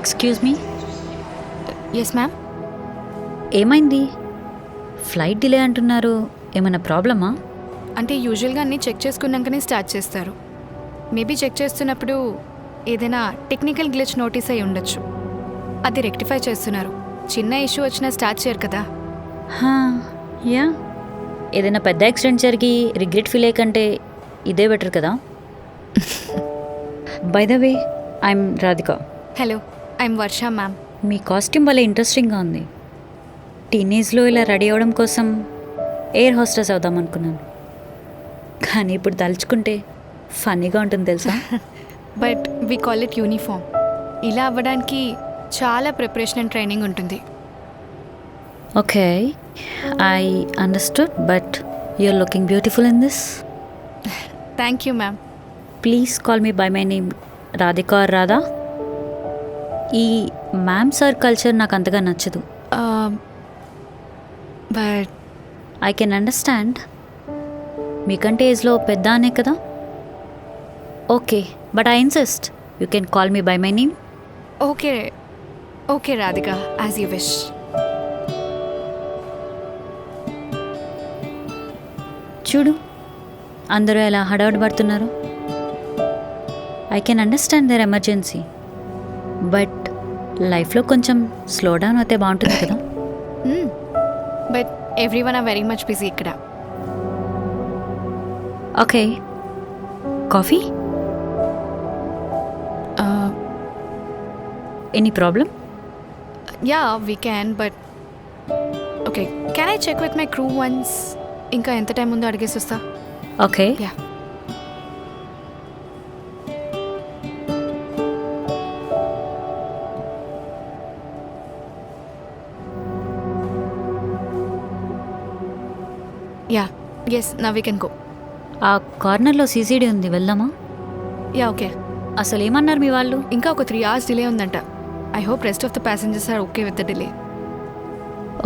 Excuse me, yes ma'am. ఏమైంది? Flight delay అంటున్నారు, ఏమైనా ప్రాబ్లమా? అంటే యూజువల్గా అన్నీ చెక్ చేసుకున్నాకనే స్టార్ట్ చేస్తారు. మేబీ చెక్ చేస్తున్నప్పుడు ఏదైనా టెక్నికల్ గ్లిచ్ నోటీస్ అయి ఉండొచ్చు. అది రెక్టిఫై చేస్తున్నారు. చిన్న ఇష్యూ వచ్చినా స్టార్ట్ చేయరు కదా. హా, యా. ఏదైనా పెద్ద యాక్సిడెంట్ జరిగి రిగ్రెట్ ఫీల్ అయ్యే కంటే ఇదే బెటర్ కదా. By the way, I'm Radhika. Hello, I'm Varsha ma'am. Me costume భలే ఇంట్రెస్టింగ్గా ఉంది. టీనేజ్లో ఇలా రెడీ అవ్వడం కోసం ఎయిర్ హోస్టెస్ అవుదాం అనుకున్నాను, కానీ ఇప్పుడు తలుచుకుంటే ఫన్నీగా ఉంటుంది తెలుసా. But we call it uniform. ఇలా అవ్వడానికి చాలా ప్రిపరేషన్ అండ్ ట్రైనింగ్ ఉంటుంది. Okay, I understood, but you're looking beautiful in this. Thank you ma'am. Please call me by my name, Radhika or Radha. ఈ మ్యామ్ సార్ కల్చర్ నాకు అంతగా నచ్చదు. బట్ ఐ కెన్ అండర్స్టాండ్, మీకంటే ఏజ్లో పెద్ద అనే కదా. Okay, but I insist, you can call me by my name. Okay okay Radhika, as you wish. చూడు, అందరూ ఎలా హడావుడి పడుతున్నారు. I can understand their emergency, but లైఫ్లో కొంచెం స్లో డౌన్ అయితే బాగుంటుంది కదా. But every one are very much busy ఇక్కడ. Okay, coffee? Any problem? Yeah we can, but okay, can I check with my crew once? ఇంకా ఎంత time ఉందో అడిగేసి వస్తా. ఓకే. యా. యా, ఎస్, నా వీ కెన్ గో. ఆ కార్నర్లో CCD ఉంది, వెళ్దామా? Yeah okay. అసలు ఏమన్నారు మీ వాళ్ళు? ఇంకా ఒక 3 hours డిలే ఉందంట. I hope rest of the passengers are okay with the delay.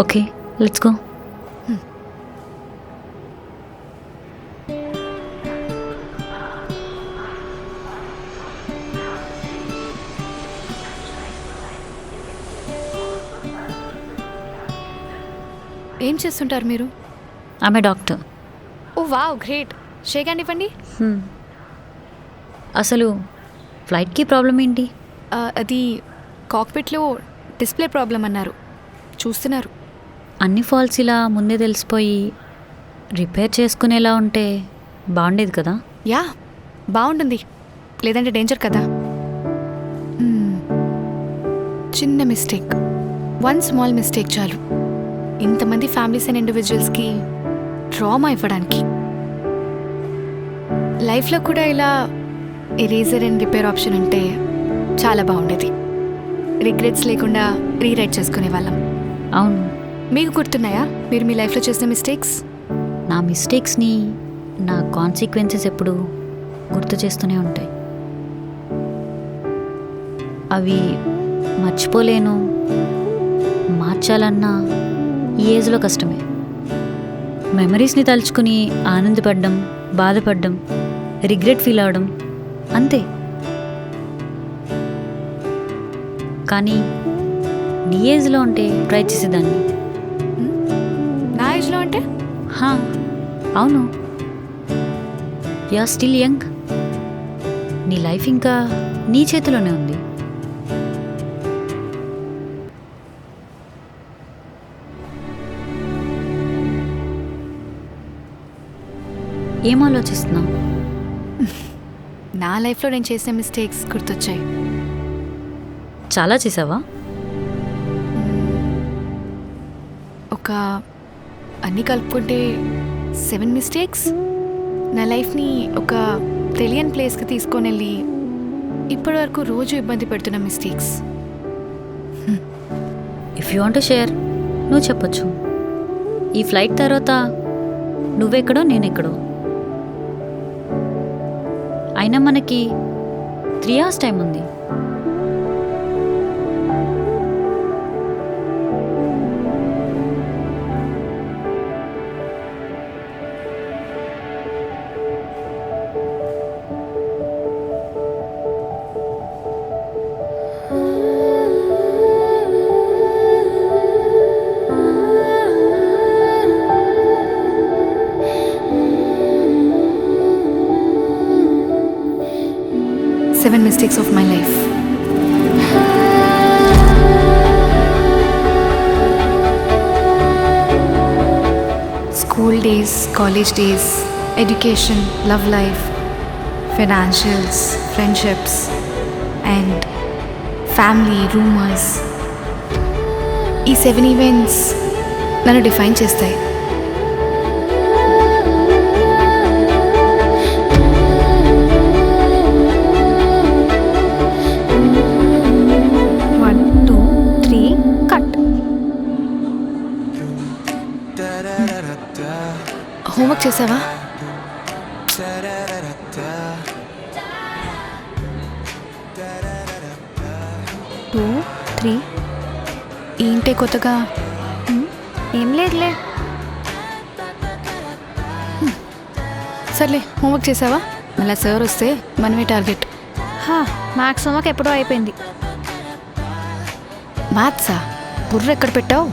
Okay, let's go. ఏం చేస్తుంటారు మీరు? ఆమె doctor. Oh wow, great. Shake hand ఇవ్వండి. అసలు ఫ్లైట్కి ప్రాబ్లం ఏంటి? అది కాక్పిట్లో డిస్ప్లే ప్రాబ్లం అన్నారు. చూస్తున్నారు. అన్ని ఫాల్స్ ఇలా ముందే తెలిసిపోయి రిపేర్ చేసుకునేలా ఉంటే బాగుండేది కదా. యా, బాగుంటుంది. లేదంటే డేంజర్ కదా. చిన్న మిస్టేక్, వన్ స్మాల్ మిస్టేక్ చాలు ఇంతమంది ఫ్యామిలీస్ అండ్ ఇండివిజువల్స్కి ట్రామా ఇవ్వడానికి. లైఫ్లో కూడా ఇలా ఎరేజర్ అండ్ రిపేర్ ఆప్షన్ ఉంటే చాలా బాగుండేది. రిగ్రెట్స్ లేకుండా రీరైట్ చేసుకునే వాళ్ళం. అవును. మీకు గుర్తున్నాయా మీరు మీ లైఫ్లో చేసిన మిస్టేక్స్? నా మిస్టేక్స్ని, నా కాన్సిక్వెన్సెస్ ఎప్పుడు గుర్తు చేస్తూనే ఉంటాయి. అవి మర్చిపోలేను. మార్చాలన్నా ఈ ఏజ్లో కష్టమే. మెమరీస్ని తలుచుకుని ఆనందపడ్డం, బాధపడ్డం, రిగ్రెట్ ఫీల్ అవడం అంతే. కానీ నీ ఏజ్లో ఉంటే ట్రై చేసేదాన్ని. నా ఏజ్లో అంటే? హా, అవును. You are still young. నీ లైఫ్ ఇంకా నీ చేతిలోనే ఉంది. ఏం ఆలోచిస్తున్నావు? నా లైఫ్లో నేను చేసిన మిస్టేక్స్ గుర్తొచ్చాయి. చాలా చేసావా? ఒక అన్నీ కలుపుకుంటే 7 మిస్టేక్స్. నా లైఫ్ని ఒక తెలియని ప్లేస్కి తీసుకొని వెళ్ళి ఇప్పటి వరకు రోజు ఇబ్బంది పెడుతున్న mistakes. If you want to share, నువ్వు చెప్పొచ్చు. ఈ ఫ్లైట్ తర్వాత నువ్వెక్కడో నేనెక్కడో. అయినా మనకి 3 hours టైం ఉంది. 7 mistakes of my life. School days, college days, education, love life, financials, friendships, and family, rumors. ఈ 7 ఈవెంట్స్ నన్ను డిఫైన్ చేస్తాయి. హోంవర్క్ చేసావా? టూ త్రీ ఏంటే కొత్తగా? ఏం లేదులే. సర్లే, హోంవర్క్ చేసావా? మళ్ళీ సార్ వస్తే మనమే టార్గెట్. మ్యాథ్స్ హోంవర్క్ ఎప్పుడో అయిపోయింది. మ్యాథ్సా? బుర్ర ఎక్కడ పెట్టావు?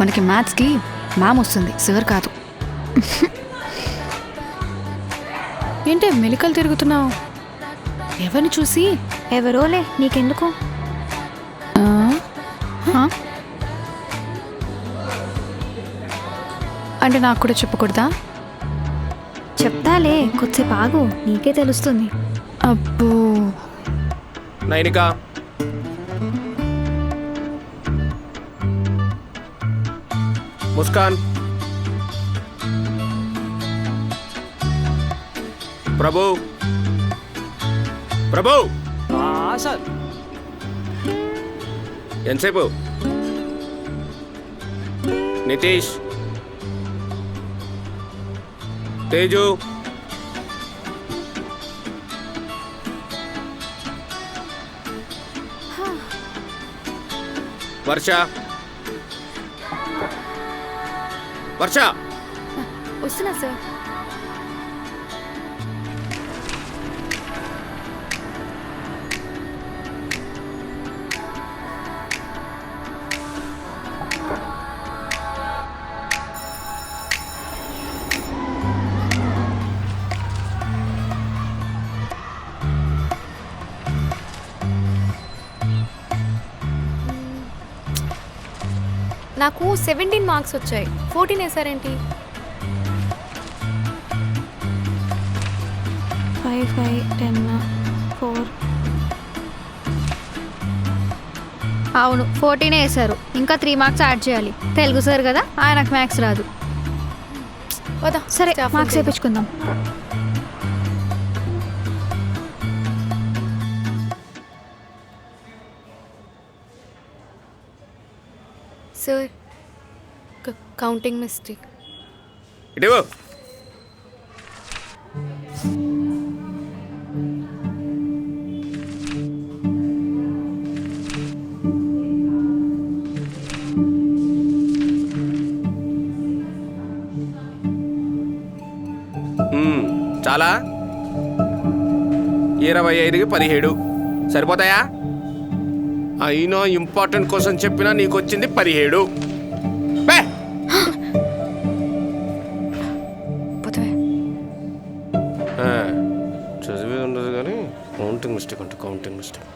మనకి మ్యాథ్స్కి మ్యామ్ వస్తుంది, సార్ కాదు. ఏంటే మెలికలు తిరుగుతున్నావు? ఎవరిని చూసి? ఎవరోలే, నీకెందుకు? అంటే నాకు కూడా చెప్పకూడదా? చెప్తాలే, కొద్దిసేపు ఆగు, నీకే తెలుస్తుంది. అబ్బో. నైనిక, ముస్కాన్, ప్రభు, ప్రభు, సార్ ఎంతసేపు? నితీష్, తేజు, వర్ష, వర్ష, వస్తున్నా సార్. నాకు 17 మార్క్స్ వచ్చాయి, 14 వేసారేంటి? 5 5 10 4. అవును, 14 వేశారు. ఇంకా 3 మార్క్స్ యాడ్ చేయాలి. తెలుగు సార్ కదా, ఆయనకు మ్యాథ్స్ రాదు. వదా సరే, మార్క్స్ వేయించుకుందాం. Sir, counting mistake. ఇటు చాలా 25కి 17 సరిపోతాయా? అయినా ఇంపార్టెంట్ కోసం చెప్పినా నీకు వచ్చింది 17. చదివే ఉండదు కానీ కౌంటింగ్ మిస్టేక్ అంటే కౌంటింగ్ మిస్టేక్.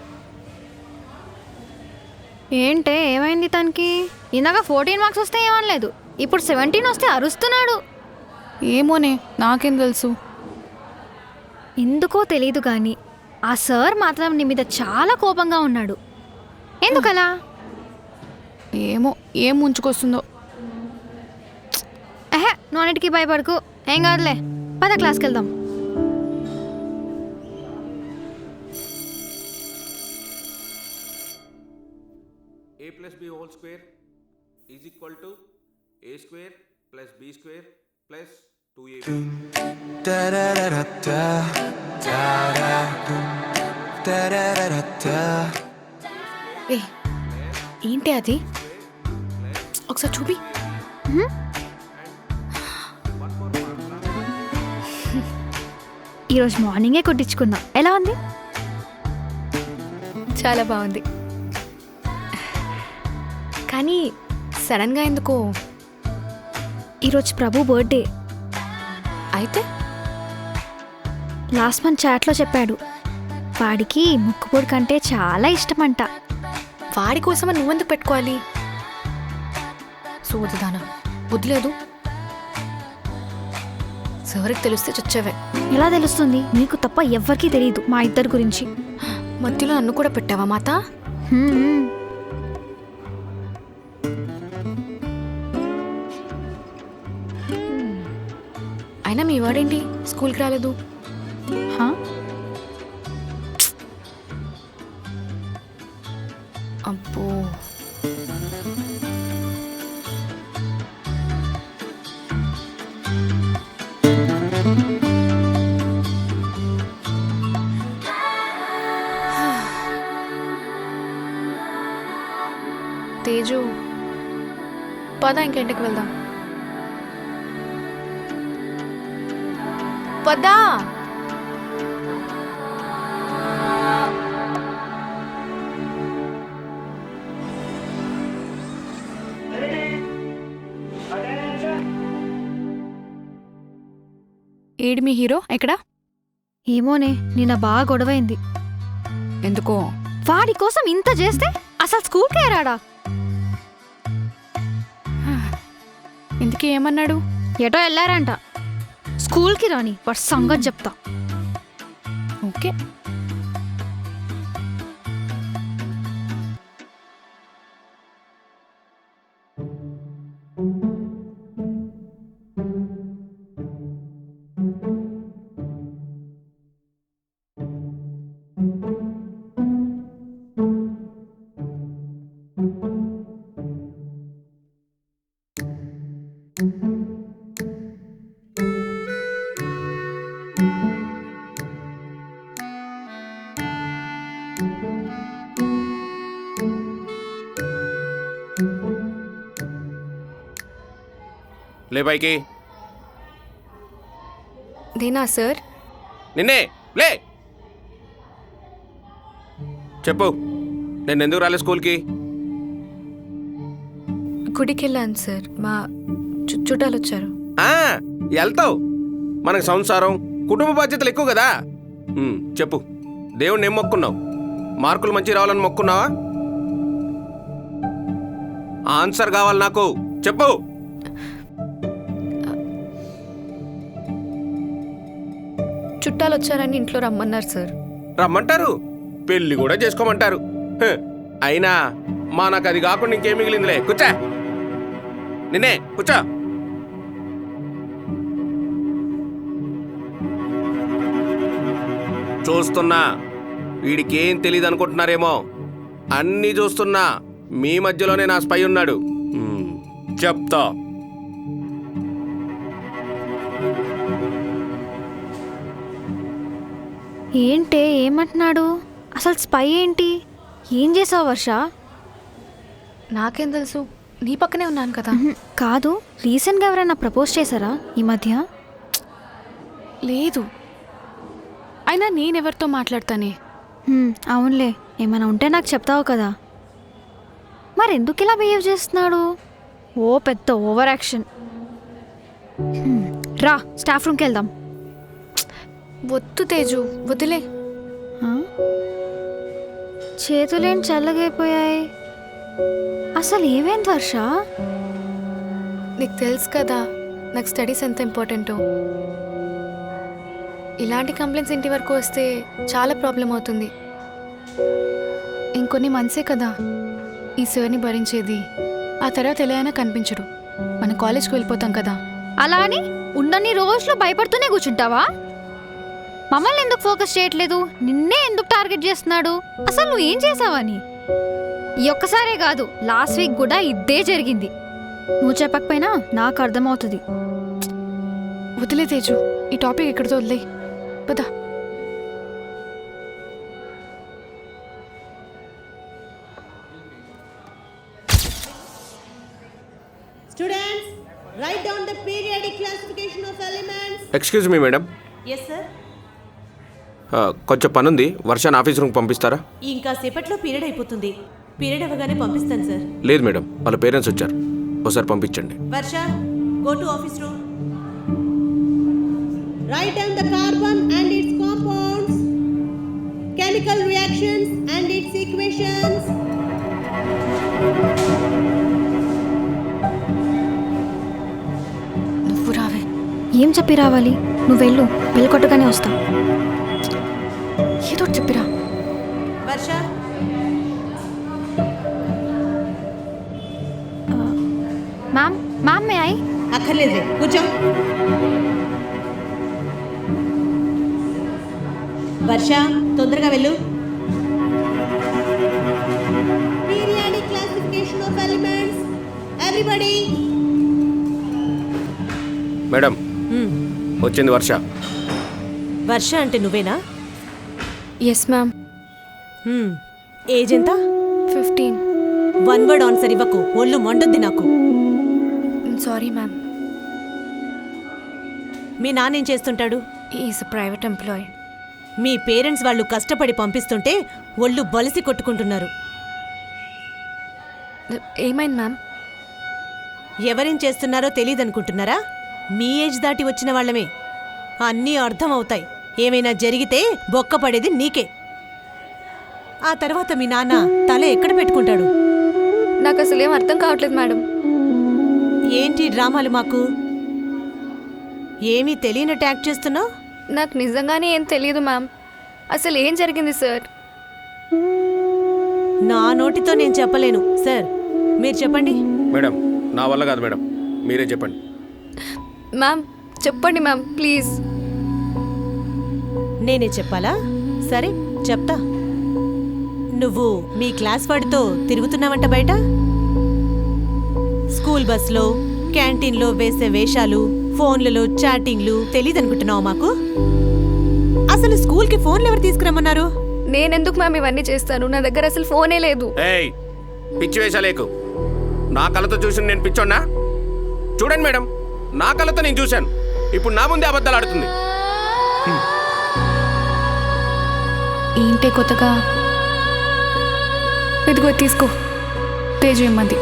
ఏంటే ఏమైంది తనకి? ఇందాక 14 మార్క్స్ వస్తే ఏమనలేదు, ఇప్పుడు 17 వస్తే అరుస్తున్నాడు. ఏమోనే, నాకేం తెలుసు. ఎందుకో తెలీదు కానీ ఆ సార్ మాత్రం నీ మీద చాలా కోపంగా ఉన్నాడు. ఎందుకలా? ఏమో, ఏం ముంచుకొస్తుందో. నువ్వు అన్నిటికీ భయపడకు, ఏం కాదులే. పద క్లాస్కి వెళ్దాం. A plus b whole square is equal to a square plus b square plus 2ab. ఏ ఏంటి అది? ఒకసారి చూపి. ఈరోజు మార్నింగే కొట్టించుకున్నా. ఎలా ఉంది? చాలా బాగుంది. కానీ సడన్గా ఎందుకో? ఈరోజు ప్రభు బర్త్డే. అయితే లాస్ట్ మంత్ చాట్లో చెప్పాడు వాడికి ముక్కుపొడి కంటే చాలా ఇష్టమంట. వాడి కోసమని నువ్వెందుకు పెట్టుకోవాలి? సోదుదానా వదిలేదు. ఎవరికి తెలిస్తే చచ్చేవే. ఎలా తెలుస్తుంది? నీకు తప్ప ఎవ్వరికీ తెలియదు మా ఇద్దరి గురించి. మధ్యలో నన్ను కూడా పెట్టావా మాత? హ్మ్. అయినా మీ వాడేంటి స్కూల్కి రాలేదు? హా? అబ్బో, తేజు పద ఇంకెంటికి వెళ్దాం. పదా. ఏడు మీ హీరో ఎక్కడా? ఏమోనే, నిన్న బాగా గొడవైంది. ఎందుకో? వాడి కోసం ఇంత చేస్తే అసలు స్కూల్కే రాడా? ఇందుకే ఏమన్నాడు? ఎటో వెళ్ళారంట. స్కూల్కి రాని వాడి సంగతి చెప్తా. ఓకే. లే పైకి. దేనా సార్? నిన్నే లే. చెప్పు, నేను ఎందుకు రాలే స్కూల్కి? గుడికి వెళ్ళాను సార్, మా చుట్టాలు వచ్చారు. వెళ్తావు, మనకు సంసారం కుటుంబ బాధ్యతలు ఎక్కువ కదా. చెప్పు, దేవుణ్ణి ఏం మొక్కున్నావు? మార్కులు మంచి రావాలని మొక్కున్నావా? ఆన్సర్ కావాలి నాకు, చెప్పు. చుట్టాలు వచ్చారని ఇంట్లో రమ్మన్నారు సార్. రమ్మంటారు, పెళ్లి కూడా చేసుకోమంటారు. అయినా మా నాకు అది కాకుండా ఇంకేం మిగిలిందిలే. కూర్చో, నిన్నే కూర్చో. చూస్తున్నా, వీడికి ఏం తెలియదు అనుకుంటున్నారేమో. అన్నీ చూస్తున్నా, మీ మధ్యలోనే నా స్పై ఉన్నాడు. చెప్తా. ఏంటే, ఏమంటున్నాడు? అసలు స్పై ఏంటి? ఏం చేసావు వర్ష? నాకేం తెలుసు, నీ పక్కనే ఉన్నాను కదా. కాదు, రీసెంట్గా ఎవరైనా ప్రపోజ్ చేశారా ఈ మధ్య? లేదు, అయినా నేనెవరితో మాట్లాడతానే. అవునులే, ఏమైనా ఉంటే నాకు చెప్తావు కదా. మరి ఎందుకు ఇలా బిహేవ్ చేస్తున్నాడు? ఓ పెద్ద ఓవర్ యాక్షన్. రా, స్టాఫ్ రూమ్కి వెళ్దాం. వద్దు తేజు, వదిలే. చేతులేం చల్లగైపోయాయి. అసలు ఏమైంది వర్ష? నీకు తెలుసు కదా నాకు స్టడీస్ ఎంత ఇంపార్టెంటో. ఇలాంటి కంప్లైంట్స్ ఇంటి వరకు వస్తే చాలా ప్రాబ్లం అవుతుంది. ఇంకొన్ని మంత్సే కదా ఈ సార్ని భరించేది. ఆ తర్వాత ఎలా అయినా కనిపించడు. మన కాలేజ్కి వెళ్ళిపోతాం కదా. అలా అని ఉన్నన్ని రోజులు భయపడుతూనే కూర్చుంటావా? మమ్మల్ని ఎందుకు ఫోకస్ చేయట్లేదు? నిన్నే ఎందుకు టార్గెట్ చేస్తున్నాడు? అసలు నువ్వు ఏం చేసావని? ఈ ఒక్కసారే కాదు, లాస్ట్ వీక్ కూడా ఇదే జరిగింది. నువ్వు చెప్పకపోయినా నాకు అర్థమవుతుంది. వదిలే తేజు, ఈ టాపిక్ ఎక్కడితో వదిలే పదా. Students, write down the periodic classification of elements. Excuse me madam. Yes, sir. కొంచెం పనుంది, వర్షాన్ని ఆఫీస్ రూమ్కి పంపిస్తారా? ఇంకా సేపట్లో పీరియడ్ అయిపోతుంది. పీరియడ్ అవ్వగానే పంపిస్తాను సార్. లేదు మేడం, వాళ్ళ పేరెంట్స్ వచ్చారు, ఒకసారి పంపించండి. వర్ష, go to office room. Write down the carbon and its compounds. Can chemical reactions and its equations. నువ్వు రావే. ఏం చెప్పి రావాలి? నువ్వు వెళ్ళు, వెళ్ళి కొట్టగానే వస్తా. ఏదో ఒకటి చెప్పిరా. వర్ష, మ్యామ్ మ్యామ్ మే ఐ? అక్కర్లేదే, కూర్చో. వర్ష, తొందరగా వెళ్ళు. Periodic classification of elements. Everybody. Madam వచ్చింది వర్ష. వర్ష అంటే నువ్వేనా? Yes ma'am. ఏజ్ ఎంత? 15. వన్ వర్డ్ ఆన్సర్ ఇవ్వకు, ఒళ్ళు మండుద్ది నాకు. Sorry ma'am. మీ నాన్నేం చేస్తుంటాడు? Is private employee. Me parents వాళ్ళు కష్టపడి పంపిస్తుంటే ఒళ్ళు బలిసి కొట్టుకుంటున్నారు. ఏమైంది మ్యామ్? ఎవరేం చేస్తున్నారో తెలియదనుకుంటున్నారా? మీ ఏజ్ దాటి వచ్చిన వాళ్ళమే. అన్నీ అర్థం అవుతాయి. ఏమైనా జరిగితే బొక్క పడేది నీకే. ఆ తర్వాత మీ నాన్న తల ఎక్కడ పెట్టుకుంటాడు? నాకు అసలు ఏం అర్థం కావట్లేదు మేడం. ఏంటి డ్రామాలు మాకు? ఏమీ తెలియనట్టు యాక్ట్ చేస్తున్నావు? నాకు నిజంగానే ఏం తెలియదు మ్యామ్. అసలు ఏం జరిగింది సార్? నా నోటితో నేను చెప్పలేను. సార్ మీరు చెప్పండి. మేడం నా వల్ల కాదు మేడం, మీరే చెప్పండి. మ్యామ్ చెప్పండి మ్యామ్ ప్లీజ్. నేనే చెప్పాలా? సరే చెప్తా. నువ్వు మీ క్లాస్ వాడితో తిరుగుతున్నావంట బయట. స్కూల్ బస్లో, క్యాంటీన్లో వేసే వేషాలు, ఫోన్లలో చాటింగ్లు తెలీదనుకుంటున్నావు మాకు? అసలు స్కూల్కి ఫోన్లు ఎవరు తీసుకురమ్మన్నారు? నేనెందుకు మ్యామ్ ఇవన్నీ చేస్తాను? నా దగ్గర అసలు ఫోనే లేదు. ఏయ్ పిచ్చి వేషాలేకు. నా కళ్ళతో చూసి నేను పిచ్చోన్నా? చూడండి మేడం, నా కళ్ళతో నేను చూశాను. ఇప్పుడు నా ముందే అబద్ధాలు ఆడుతుంది. ఏంటే కొత్తగా? ఇదిగో తీసుకో, పే చేయమంది.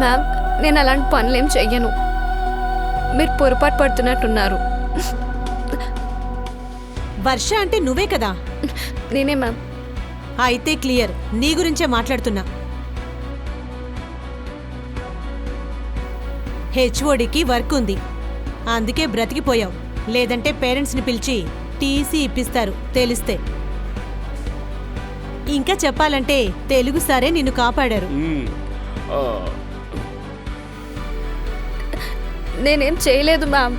మ్యామ్ నేను అలాంటి పనులేం చెయ్యను. మీరు పొరపాటు పడుతున్నట్టున్నారు. వర్ష అంటే నువ్వే కదా? నేనే మ్యామ్. అయితే క్లియర్, నీ గురించే మాట్లాడుతున్నా. హెచ్ఓడికి వర్క్ ఉంది, అందుకే బ్రతికిపోయావు. లేదంటే పేరెంట్స్ని పిలిచి టీసీ ఇప్పిస్తారు తెలిస్తే. ఇంకా చెప్పాలంటే తెలుగు సారే నిన్ను కాపాడారు. నేనేం చేయలేదు మ్యామ్.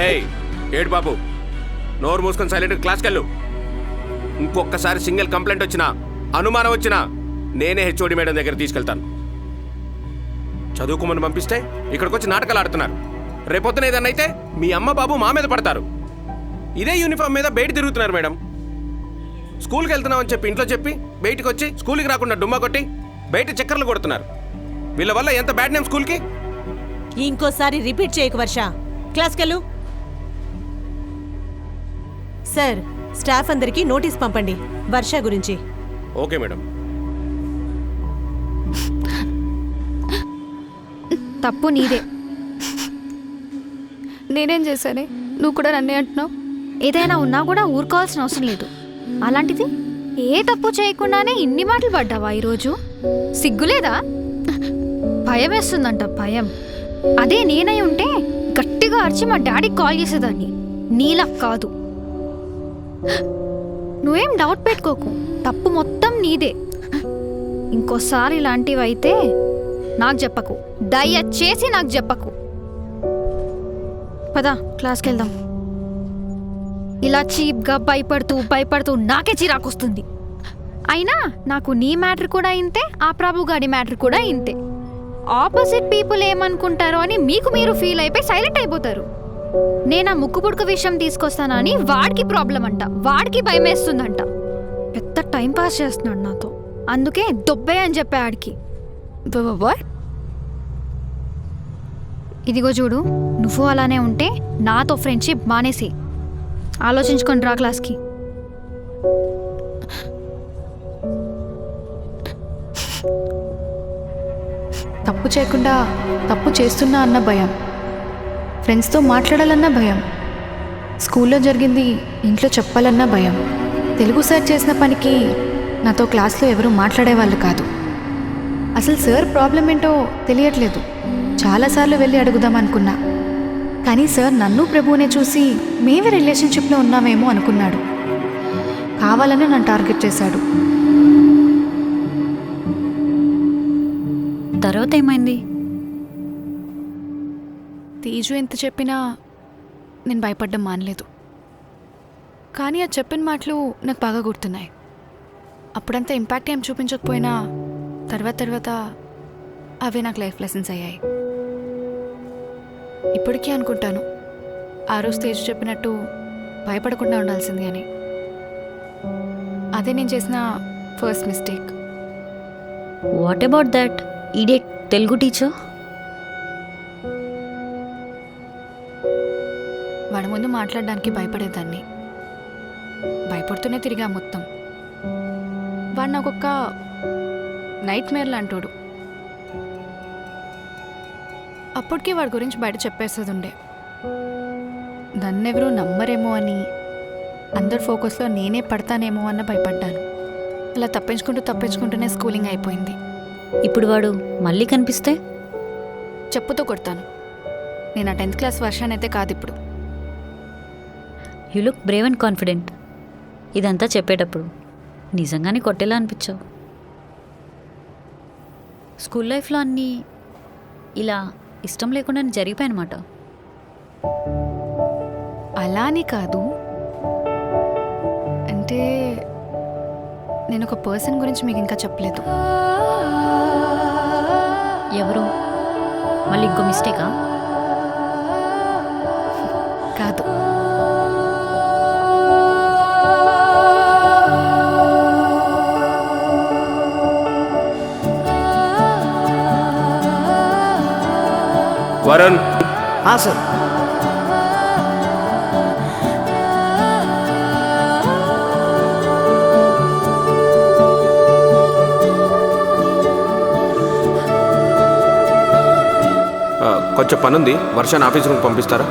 ఏయ్ ఏడు బాబు, నోరు మూసుకొని సైలెంట్ క్లాస్కి వెళ్ళు. ఇంకొకసారి సింగిల్ కంప్లైంట్ వచ్చినా, అనుమానం వచ్చినా నేనే హెచ్ఓడి మేడం దగ్గర తీసుకెళ్తాను. చదువుకోమని పంపిస్తే ఇక్కడికి వచ్చి నాటకాలు ఆడుతున్నారు. రేపొద్దున ఏదన్నా అయితే మీ అమ్మ బాబు మా మీద పడతారు. ఇదే యూనిఫామ్ మీద బయట తిరుగుతున్నారు మేడం. స్కూల్కి వెళ్తున్నామని చెప్పి ఇంట్లో చెప్పి బయటకు వచ్చి స్కూల్కి రాకుండా డుమ్మా కొట్టి బయట చక్కర్లు కొడుతున్నారు. వీళ్ళ వల్ల ఎంత బ్యాడ్ నేమ్ స్కూల్కి. ఇంకోసారి రిపీట్ చేయకు వర్ష, క్లాస్కెళ్ళు. సార్ స్టాఫ్ అందరికీ నోటీస్ పంపండి వర్ష గురించి. Okay madam. తప్పు నీదే. నేనేం చేశానే? నువ్వు కూడా నన్నే అంటున్నావు. ఏదైనా ఉన్నా కూడా ఊరుకోవాల్సిన అవసరం లేదు. అలాంటిది ఏ తప్పు చేయకుండానే ఇన్ని మాటలు పడ్డావా ఈరోజు? సిగ్గులేదా? భయం వేస్తుందంట, భయం. అదే నేనై ఉంటే గట్టిగా అరిచి మా డాడీకి కాల్ చేసేదాన్ని, నీలా కాదు. నువ్వేం డౌట్ పెట్టుకోకు, తప్పు మొత్తం నీదే. ఇంకోసారి ఇలాంటివి అయితే నాకు చెప్పకు, దయచేసి నాకు చెప్పకు. పదా క్లాస్కి వెళ్దాం. ఇలా చీప్గా భయపడుతూ నాకే చిరాకొస్తుంది. అయినా నాకు నీ మ్యాటర్ కూడా ఇంతే, ఆ ప్రభు గాడి మ్యాటర్ కూడా ఇంతే. ఆపోజిట్ పీపుల్ ఏమనుకుంటారో అని మీకు మీరు ఫీల్ అయిపోయి సైలెంట్ అయిపోతారు. నేను ఆ ముక్కు పుడక విషయం తీసుకొస్తానని వాడికి ప్రాబ్లం అంట, వాడికి భయం వేస్తుందంట. పెద్ద టైం పాస్ చేస్తున్నాడు నాతో, అందుకే దొబ్బే అని చెప్పే ఆడికి. ఇదిగో చూడు, నువ్వు అలానే ఉంటే నాతో ఫ్రెండ్షిప్ మానేసి. ఆలోచించుకొని రా క్లాస్కి. తప్పు చేయకుండా తప్పు చేస్తున్నా అన్న భయం, ఫ్రెండ్స్తో మాట్లాడాలన్న భయం, స్కూల్లో జరిగింది ఇంట్లో చెప్పాలన్న భయం. తెలుగు సార్ చేసిన పనికి నాతో క్లాస్లో ఎవరూ మాట్లాడేవాళ్ళు కాదు. అసలు సార్ ప్రాబ్లం ఏంటో తెలియట్లేదు. చాలాసార్లు వెళ్ళి అడుగుదాం అనుకున్నా, కానీ సార్ నన్ను ప్రభువునే చూసి మేమే రిలేషన్షిప్లో ఉన్నామేమో అనుకున్నాడు. కావాలని నన్ను టార్గెట్ చేశాడు. తర్వాత ఏమైంది? తేజు ఎంత చెప్పినా నేను భయపడ్డం మానలేదు. కానీ అది చెప్పిన మాటలు నాకు బాగా గుర్తున్నాయి. అప్పుడంతా ఇంపాక్ట్ ఏం చూపించకపోయినా తర్వాత అవే నాకు లైఫ్ లెసన్స్ అయ్యాయి. ఇప్పటికీ అనుకుంటాను, ఆ రోజు తేజు చెప్పినట్టు భయపడకుండా ఉండాల్సింది అని. అదే నేను చేసిన first mistake. What about that idiot Telugu teacher? వాడి ముందు మాట్లాడడానికి భయపడేదాన్ని. భయపడుతూనే తిరిగా మొత్తం. వాడు నాకొక్క నైట్ మేర్ లాంటోడు. అప్పటికే వాడి గురించి బయట చెప్పేసేది ఉండే. నన్నెవరూ నమ్మరేమో అని, అందరి ఫోకస్లో నేనే పడతానేమో అన్న భయపడ్డాను. అలా తప్పించుకుంటూనే స్కూలింగ్ అయిపోయింది. ఇప్పుడు వాడు మళ్ళీ కనిపిస్తే చెప్పుతో కొడతాను. నేను ఆ 10th క్లాస్ వర్షన్ అయితే కాదు ఇప్పుడు. You look Brave and confident. ఇదంతా చెప్పేటప్పుడు నిజంగానే కొట్టేలా అనిపించావు. స్కూల్ లైఫ్లో అన్నీ ఇలా ఇష్టం లేకుండా జరిగిపోయాయన్నమాట. అలా అని కాదు, అంటే నేను ఒక పర్సన్ గురించి మీకు ఇంకా చెప్పలేదు. ఎవరు? మళ్ళీ ఇంకో మిస్టేకా? కాదు, వరుణ్, సార్. కొంచెం పనుంది, వర్షాన్ని ఆఫీస్ రూమ్ పంపిస్తారా?